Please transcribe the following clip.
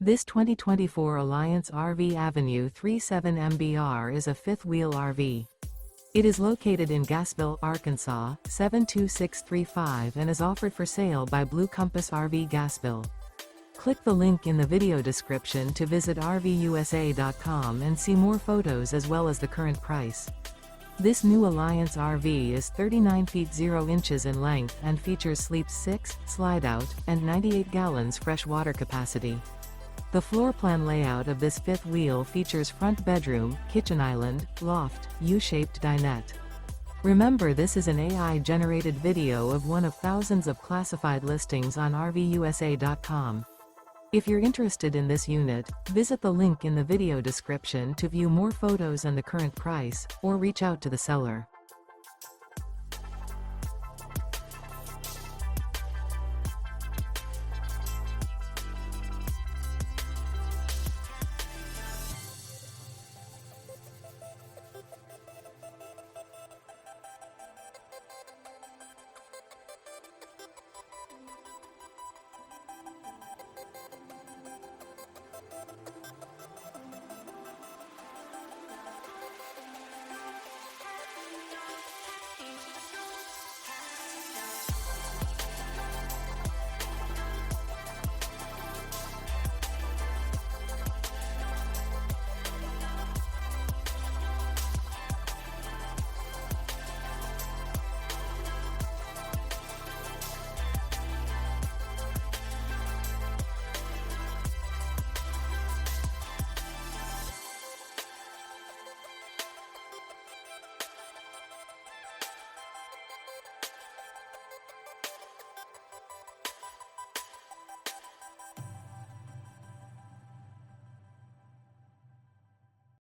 This 2024 Alliance RV Avenue 37 MBR is a fifth-wheel RV. It is located in Gassville, Arkansas, 72635 and is offered for sale by Blue Compass RV Gassville. Click the link in the video description to visit RVUSA.com and see more photos as well as the current price. This new Alliance RV is 39 feet 0 inches in length and features sleep 6, slide-out, and 98 gallons fresh water capacity. The floor plan layout of this fifth wheel features front bedroom, kitchen island, loft, U-shaped dinette. Remember, this is an AI-generated video of one of thousands of classified listings on RVUSA.com. If you're interested in this unit, visit the link in the video description to view more photos and the current price, or reach out to the seller.